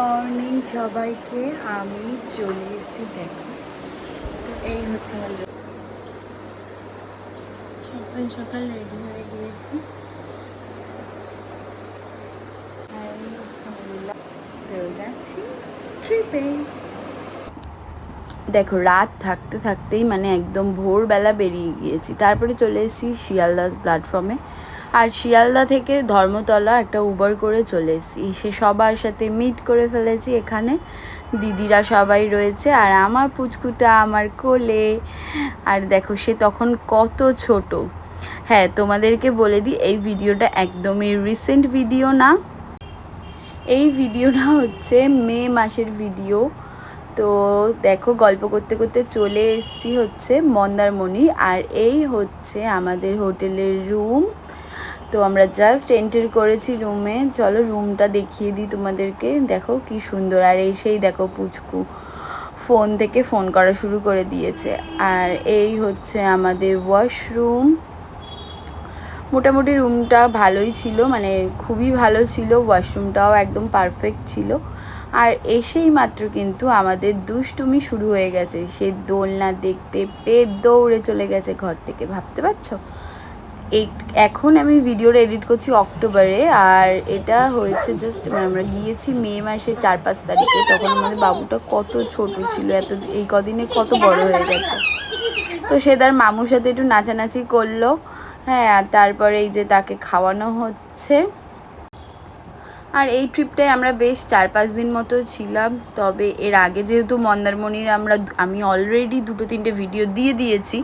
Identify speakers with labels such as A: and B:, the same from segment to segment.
A: Morning সবাইকে। আমি চলে এসেছি, দেখো তো এই হচ্ছে আমাদের সকাল সকাল রেডি হয়ে গিয়েছি। আর এই হচ্ছে আমাদের তো যাচ্ছি ট্রিপে। দেখো রাত থাকতে থাকতেই মানে একদম ভোরবেলা বেরিয়ে গিয়েছি। তারপরে চলে এসেছি শিয়ালদা প্ল্যাটফর্মে। আর শিয়ালদা থেকে ধর্মতলা একটা উবার করে চলে এসেছি। সে সবার সাথে মিট করে ফেলেছি এখানে। দিদিরা সবাই রয়েছে আর আমার পুচকুটা আমার কোলে। আর দেখো সে তখন কত ছোট। হ্যাঁ, তোমাদেরকে বলে দিই এই ভিডিওটা একদমই রিসেন্ট ভিডিও না। এই ভিডিওটা হচ্ছে মে মাসের ভিডিও। তো দেখো গল্প করতে করতে চলে এসেছি হচ্ছে মন্দারমণি। আর এই হচ্ছে আমাদের হোটেলের রুম। তো আমরা জাস্ট এন্টার করেছি রুমে। চলো রুমটা দেখিয়ে দিই তোমাদেরকে। দেখো কি সুন্দর। আর এই সেই দেখো পুচকু ফোন থেকে ফোন করা শুরু করে দিয়েছে। আর এই হচ্ছে আমাদের ওয়াশরুম। মোটামুটি রুমটা ভালোই ছিল, মানে খুবই ভালো ছিল। ওয়াশরুমটাও একদম পারফেক্ট ছিল। আর এসেই মাত্র কিন্তু আমাদের দুষ্টুমি শুরু হয়ে গেছে। সে দোলনা দেখতে পেয়ে দৌড়ে চলে গেছে ঘর থেকে, ভাবতে পারছো। এখন আমি ভিডিওটা এডিট করছি অক্টোবরে। আর এটা হয়েছে জাস্ট আমরা গিয়েছি মে মাসের 4-5 তারিখে। তখন আমাদের বাবুটা কত ছোট ছিল, এই কদিনে কত বড় হয়ে গেছে। তো সে তার মামুর সাথে একটু নাচানাচি করলো। হ্যাঁ, আর তারপরে এই যে তাকে খাওয়ানো হচ্ছে। আর এই ট্রিপটায় আমরা বেশ 4-5 দিন মতো ছিলাম। তবে এর আগে যেহেতু মন্দারমণির আমি অলরেডি 2-3টে ভিডিও দিয়ে দিয়েছি,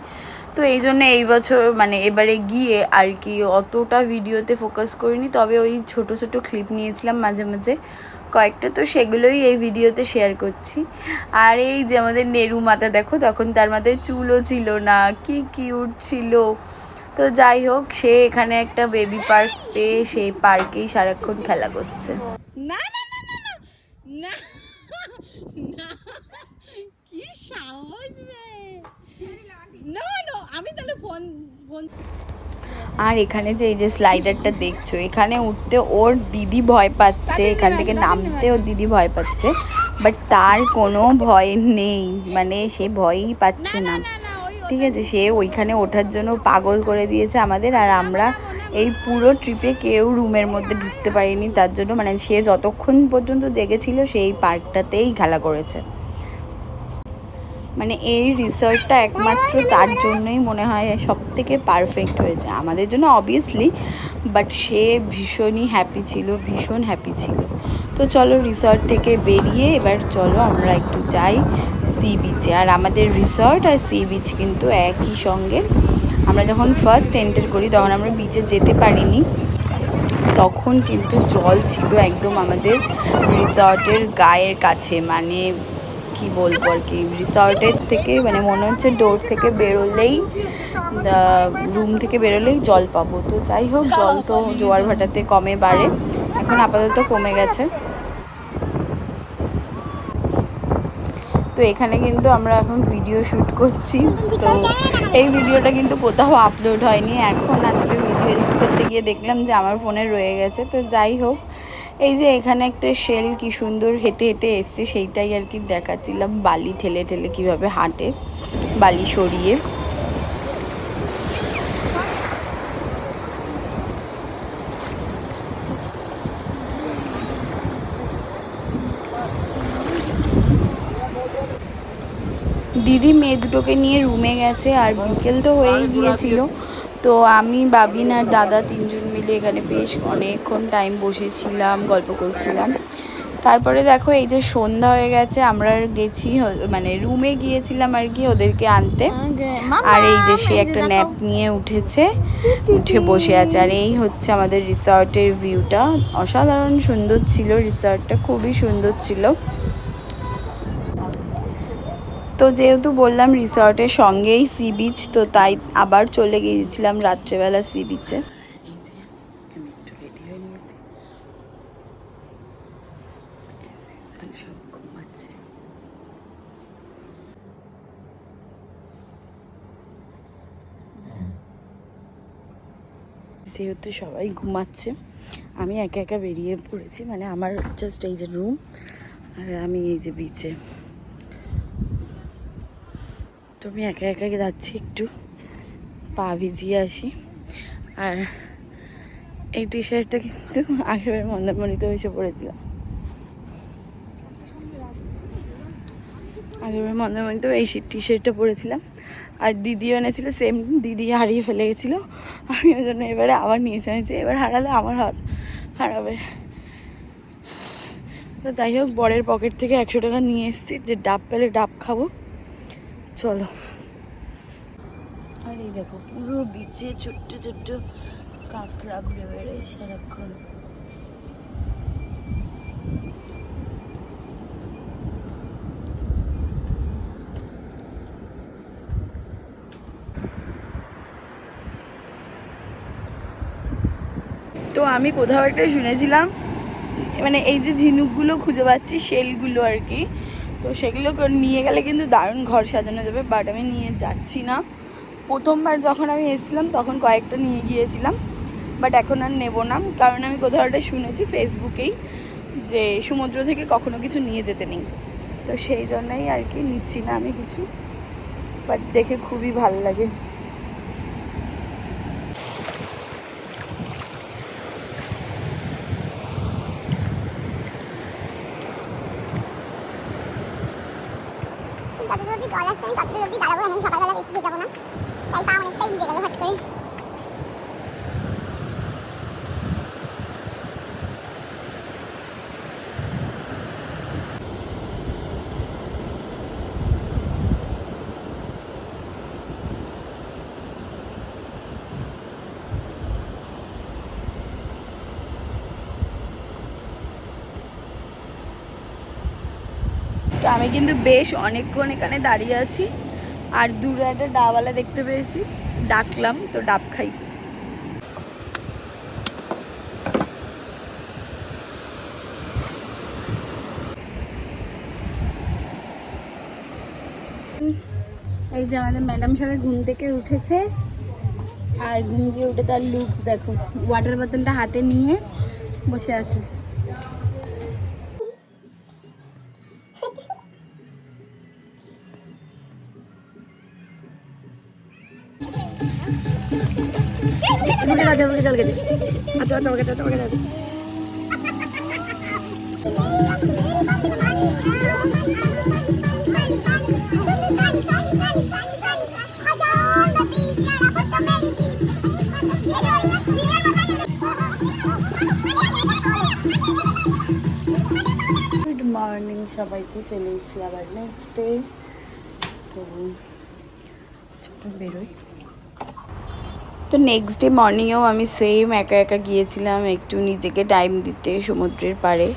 A: তো এই জন্য এই বছর মানে এবারে গিয়ে আর কি অতটা ভিডিওতে ফোকাস করিনি। তবে ওই ছোট ছোট ক্লিপ নিয়েছিলাম মাঝে মাঝে কয়েকটা, তো সেগুলোই এই ভিডিওতে শেয়ার করছি। আর এই যে আমাদের নেরু মাথা দেখো, তখন তার মাথায় চুলও ছিল না, কি কিউট ছিল। তো যাই হোক, সে এখানে একটা বেবি পার্ক পেয়ে সেই পার্কেই সারাক্ষণ খেলা করছে।
B: না না না না না না না, কি সাহস বে! না না, আমি তাহলে ফোন ফোন।
A: আর এখানে যে এই যে স্লাইডারটা দেখছো, এখানে উঠতে ওর দিদি ভয় পাচ্ছে, এখান থেকে নামতে ওর দিদি ভয় পাচ্ছে, বাট তার কোনো ভয় নেই, মানে সে ভয়ই পাচ্ছে না। ঠিক আছে, সে ওইখানে ওঠার জন্য পাগল করে দিয়েছে আমাদের। আর আমরা এই পুরো ট্রিপে কেউ রুমের মধ্যে ঢুকতে পারিনি তার জন্য, মানে সে যতক্ষণ পর্যন্ত জেগেছিল সেই পার্কটাতেই খেলা করেছে। মানে এই রিসর্টটা একমাত্র তার জন্যই মনে হয় সব থেকে পারফেক্ট হয়েছে আমাদের জন্য অবভিয়াসলি, বাট সে ভীষণই হ্যাপি ছিল, ভীষণ হ্যাপি ছিল। তো চলো রিসর্ট থেকে বেরিয়ে এবার চলো আমরা একটু যাই সি বিচে। আর আমাদের রিসর্ট আর সি বিচ কিন্তু একই সঙ্গে। আমরা যখন ফার্স্ট এন্টার করি তখন আমরা বিচে যেতে পারিনি, তখন কিন্তু জল ছিল একদম আমাদের রিসর্টের গায়ের কাছে। মানে কি বলবো আর কি, রিসর্টের থেকে মানে মনে হচ্ছে ডোর থেকে বেরোলেই, রুম থেকে বেরোলেই জল পাবো। তো যাই হোক, জল তো জোয়ার ভাটাতে কমে বাড়ে, এখন আপাতত কমে গেছে। তো এখানে কিন্তু আমরা এখন ভিডিও শ্যুট করছি। তো এই ভিডিওটা কিন্তু কোথাও আপলোড হয়নি। এখন আজকে ভিডিও এডিট করতে গিয়ে দেখলাম যে আমার ফোনে রয়ে গেছে। তো যাই হোক, এই যে এখানে একটা শেল কি সুন্দর হেঁটে হেঁটে এসছে, সেইটাই আর কি দেখাচ্ছিলাম। বালি ঠেলে ঠেলে কীভাবে হাঁটে, বালি সরিয়ে। দিদি মেয়ে দুটোকে নিয়ে রুমে গেছে আর বিকেল তো হয়েই গিয়েছিল। তো আমি, বাবিন আর দাদা 3জন মিলে এখানে বেশ অনেকক্ষণ টাইম বসেছিলাম, গল্প করছিলাম। তারপরে দেখো এই যে সন্ধ্যা হয়ে গেছে, আমরা গেছি মানে রুমে গিয়েছিলাম আর কি ওদেরকে আনতে। আর এই যে সে একটা ন্যাপ নিয়ে উঠেছে, উঠে বসে আছে। আর এই হচ্ছে আমাদের রিসর্টের ভিউটা, অসাধারণ সুন্দর ছিল রিসর্টটা, খুবই সুন্দর ছিল। তো যেহেতু বললাম রিসর্টের সঙ্গেই সি বিচ, তো তাই আবার চলে গিয়েছিলাম রাত্রেবেলা সি বিচে। আমি একটু রেডি হয়ে নিয়েছি, সব ঘুমাচ্ছে। যেহেতু সবাই ঘুমাচ্ছে, আমি একা একা বেরিয়ে পড়েছি। মানে আমার জাস্ট এই যে রুম, আর আমি এই যে বিচে, তো আমি একা একা যাচ্ছি, একটু পা ভিজিয়ে আসি। আর এই টি শার্টটা কিন্তু আগেরবার মন্দারমণিতে এসে পড়েছিলাম, আগেরবার মন্দারমণিতেও এই টি শার্টটা পরেছিলাম। আর দিদিও এনেছিল সেম, দিদি হারিয়ে ফেলে গেছিলো, আমি ওই জন্য এবারে আবার নিয়েছি। আমি এবার হারালে আমার হারাবে। তো যাই হোক, বরের পকেট থেকে 100 টাকা নিয়ে এসেছি, যে ডাব পেলে ডাব খাবো। চলো। আর এই দেখো পুরো বিচে ছোট্ট ছোট্ট কাঁকড়া ঘুরে বেড়ায় সারাক্ষণ। তো আমি কোথাও একটা শুনেছিলাম, মানে এই যে ঝিনুকগুলো খুঁজে পাচ্ছি, শেলগুলো আর কি, তো সেগুলো নিয়ে গেলে কিন্তু দারুণ ঘর সাজানো যাবে। বাট আমি নিয়ে যাচ্ছি না। প্রথমবার যখন আমি এসেছিলাম তখন কয়েকটা নিয়ে গিয়েছিলাম, বাট এখন আর নেবো না, কারণ আমি কোথাও একটা শুনেছি ফেসবুকেই যে সমুদ্র থেকে কখনো কিছু নিয়ে যেতে নেই। তো সেই জন্যই আর কি নিচ্ছি না আমি কিছু, বাট দেখে খুবই ভালো লাগে।
C: যত জলদি জল আসছে আমি তত জলদি দাঁড়াবো, এখন সকালবেলা বেশি ভেজাবো না, তাই পা অনেকটাই ভিজে গেল হট করে।
A: তো আমি কিন্তু বেশ অনেকক্ষণ এখানে দাঁড়িয়ে আছি, আর দূরে একটা ডাবওয়ালা দেখতে পেয়েছি, ডাকলাম, তো ডাব খাই। এই যে আমাদের ম্যাডাম সবাই ঘুম থেকে উঠেছে, আর ঘুম দিয়ে উঠে তার লুকস দেখো, ওয়াটার বোতলটা হাতে নিয়ে বসে আছে। গুড মর্নিং সবাইকে, চলে এসেছি আবার নেক্সট ডে। তো চলো বেরোই। তো নেক্সট ডে মর্নিংয়েও আমি সেম একা একা গিয়েছিলাম একটু নিজেকে টাইম দিতে সমুদ্রের পাড়ে।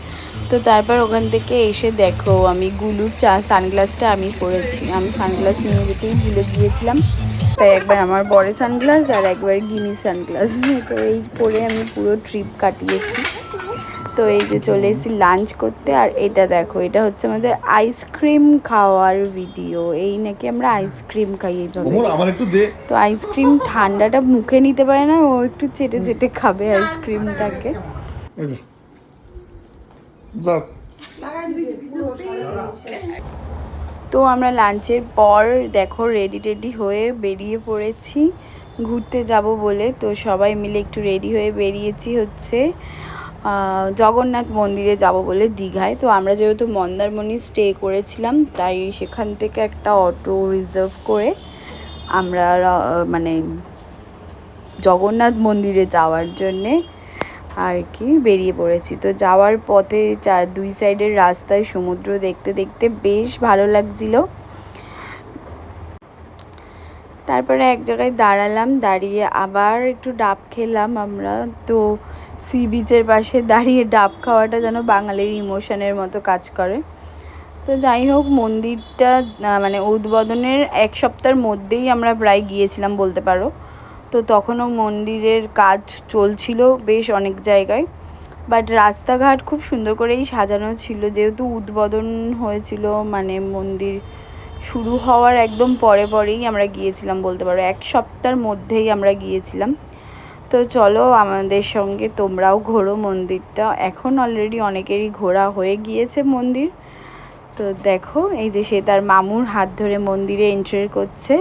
A: তো তারপর ওখান থেকে এসে দেখো, আমি গুলুর সানগ্লাসটা আমি পরেছি, আমি সানগ্লাস নিয়ে যেতেই ভুলে গিয়েছিলাম, তাই একবার আমার বড় সানগ্লাস আর একবার গিনি সানগ্লাস, তো এই পরে আমি পুরো ট্রিপ কাটিয়েছি। তো এই যে চলে এসেছি লাঞ্চ করতে, আর এটা দেখো, এটা হচ্ছে আমাদের আইসক্রিম খাওয়ার ভিডিও। এই নাকি আমরা আইসক্রিম খাই এইভাবে। তো আইসক্রিম ঠান্ডাটা মুখে নিতে পারে না, ও একটু চেটে চেটে খাবে আইসক্রিমটাকে। তো আমরা লাঞ্চের পর দেখো রেডি টেডি হয়ে বেরিয়ে পড়েছি ঘুরতে যাব বলে। তো সবাই মিলে একটু রেডি হয়ে বেরিয়েছি হচ্ছে জগন্নাথ মন্দিরে যাব বলে দীঘায়। তো আমরা যেহেতু মন্দারমণি স্টে করেছিলাম, তাই সেখান থেকে একটা অটো রিজার্ভ করে আমরা মানে জগন্নাথ মন্দিরে যাওয়ার জন্যে আর কি বেরিয়ে পড়েছি। তো যাওয়ার পথে দুই সাইডের রাস্তায় সমুদ্র দেখতে দেখতে বেশ ভালো লাগছিল। তারপরে এক জায়গায় দাঁড়ালাম, দাঁড়িয়ে আবার একটু ডাব খেলাম আমরা। তো সি বিচের পাশে দাঁড়িয়ে ডাব খাওয়াটা যেন বাঙালির ইমোশনের মতো কাজ করে। তো যাই হোক, মন্দিরটা মানে উদ্বোধনের 1 সপ্তাহের মধ্যেই আমরা প্রায় গিয়েছিলাম বলতে পারো। তো তখনও মন্দিরের কাজ চলছিল বেশ অনেক জায়গায়, বাট রাস্তাঘাট খুব সুন্দর করেই সাজানো ছিল, যেহেতু উদ্বোধন হয়েছিল, মানে মন্দির শুরু হওয়ার একদম পরেই আমরা গিয়েছিলাম বলতে পারো, 1 সপ্তাহের মধ্যেই আমরা গিয়েছিলাম। তো চলো আমাদের সঙ্গে তোমরাও ঘোরো মন্দিরটা, এখন অলরেডি অনেকেরই ঘোরা হয়ে গিয়েছে মন্দির। তো দেখো এই যে সে তার মামুর হাত ধরে মন্দিরে এন্টার করছে।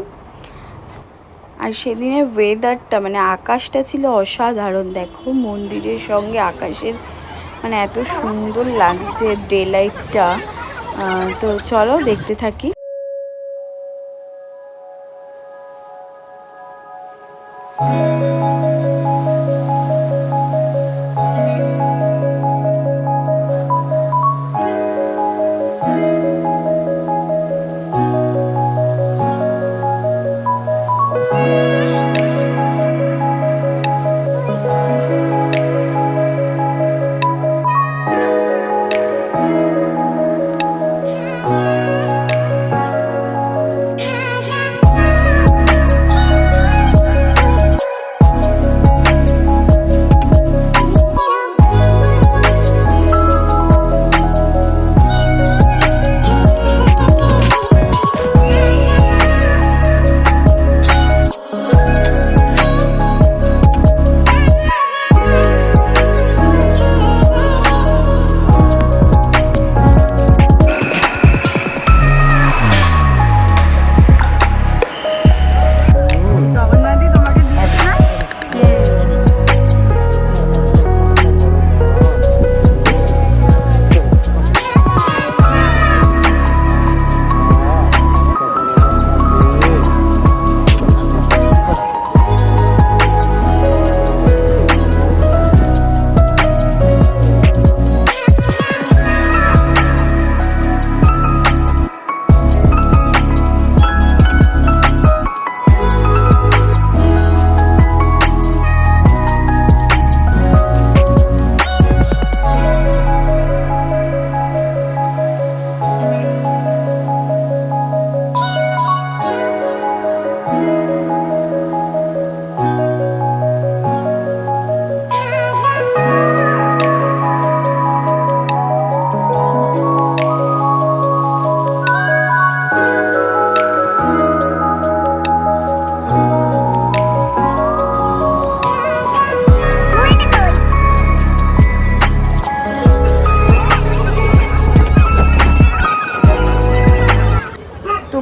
A: আর সেদিনের ওয়েদারটা মানে আকাশটা ছিল অসাধারণ। দেখো মন্দিরের সঙ্গে আকাশের মানে এত সুন্দর লাগছে ডে লাইটটা। তো চলো দেখতে থাকি।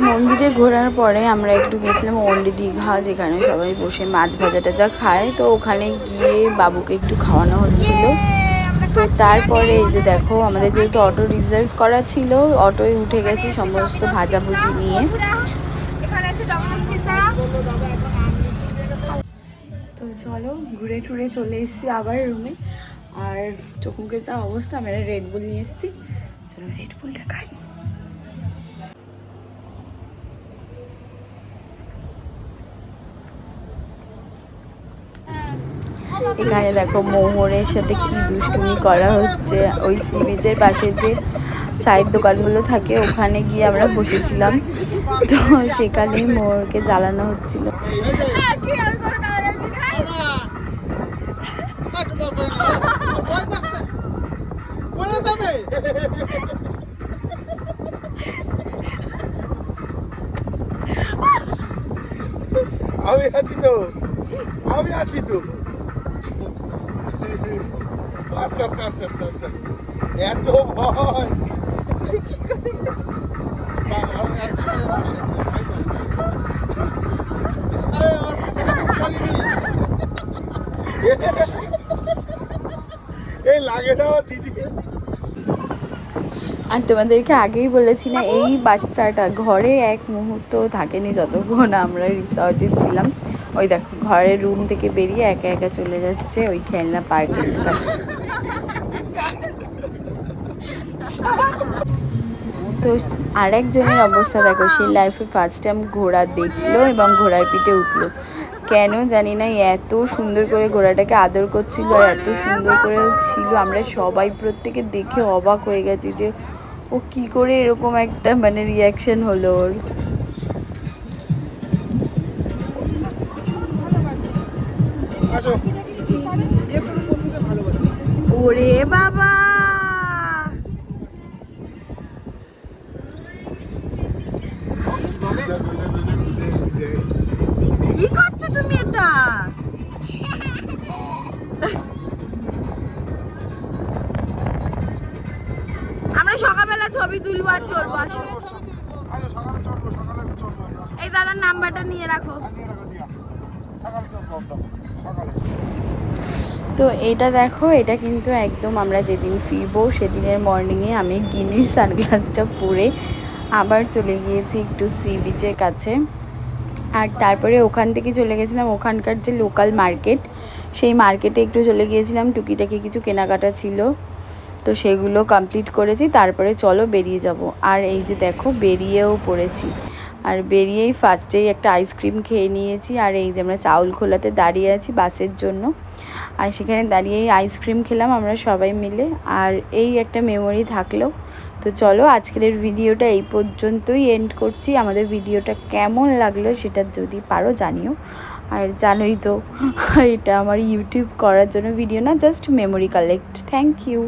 A: মন্দিরে ঘোরার পরে আমরা একটু গেছিলাম ওল্ড দীঘা, যেখানে সবাই বসে মাছ ভাজা টাজা খায়। তো ওখানে গিয়ে বাবুকে একটু খাওয়ানো হচ্ছিল। তো তারপরে এই যে দেখো আমাদের যেহেতু অটো রিজার্ভ করা ছিল, অটোয় উঠে গেছি সমস্ত ভাজাভুজি নিয়ে। তো চলো ঘুরে টুরে চলে এসেছি আবার রুমে। আর চোখ মুখে যা অবস্থা, আমি রেড বুল নিয়ে এসেছি, চলো রেড বুলটা খাই। এখানে দেখো মোহরের সাথে কি দুষ্টুমি করা হচ্ছে। ওই সি বিচের পাশে যে চায়ের দোকানগুলো থাকে ওখানে গিয়ে আমরা বসেছিলাম। তো সেখানেই মোহরকে জ্বালানো হচ্ছিল।
D: আমি আছি তো আস্তে আস্তে আস্তে আস্তে আস্তে আস্তে এত ভয় এই লাগে না দিদিকে।
A: আর তোমাদেরকে আগেই বলেছি না, এই বাচ্চাটা ঘরে এক মুহূর্ত থাকেনি যতক্ষণ আমরা রিসর্টে ছিলাম। ওই দেখো ঘরের রুম থেকে বেরিয়ে একা একা চলে যাচ্ছে ওই খেলনা পার্কের কাছে। তো আরেকজনের অবস্থা দেখো, সে লাইফে ফার্স্ট টাইম ঘোড়া দেখলো এবং ঘোড়ার পিঠে উঠলো। কেন জানি না, এত সুন্দর করে ঘোড়াটাকে আদর করছিল আর এত সুন্দর করে ছিল, আমরা সবাই প্রত্যেকে দেখে অবাক হয়ে গেছি যে ও কি করে এরকম একটা মানে রিয়াকশন হলো ওর। ওরে বাবা, কি করছো তুমি এটা? আমরা সকালবেলা সকালবেলা ছবি তুলবো আর চলবো আসো।
D: আচ্ছা সকালে চলবো
A: এই দাদার নাম্বারটা নিয়ে রাখো।
D: সকালে চলবো সকালে।
A: তো এটা দেখো, এটা কিন্তু একদম আমরা যেদিন ফিরবো সেদিনের মর্নিংয়ে আমি গিনির সানগ্লাসটা পরে আবার চলে গিয়েছি একটু সি বিচের কাছে। আর তারপরে ওখান থেকে চলে গেছিলাম ওখানকার যে লোকাল মার্কেট, সেই মার্কেটে একটু চলে গিয়েছিলাম, টুকিটাকি কিছু কেনাকাটা ছিল, তো সেগুলো কমপ্লিট করেছি। তারপরে চলো বেরিয়ে যাব। আর এই যে দেখো বেরিয়েও পড়েছি। আর বেরিয়েই ফার্স্টেই একটা আইসক্রিম খেয়ে নিয়েছি। আর এই যে আমরা চাউল খোলাতে দাঁড়িয়ে আছি বাসের জন্য, আর সেখানে দাঁড়িয়েই আইসক্রিম খেলাম আমরা সবাই মিলে। আর এই একটা মেমোরি থাকলো। তো চলো আজকের ভিডিওটা এই পর্যন্তই এন্ড করছি। আমাদের ভিডিওটা কেমন লাগলো সেটা যদি পারো জানিও। আর জানোই তো এটা আমার ইউটিউব করার জন্য ভিডিও না, just memory collect. Thank you.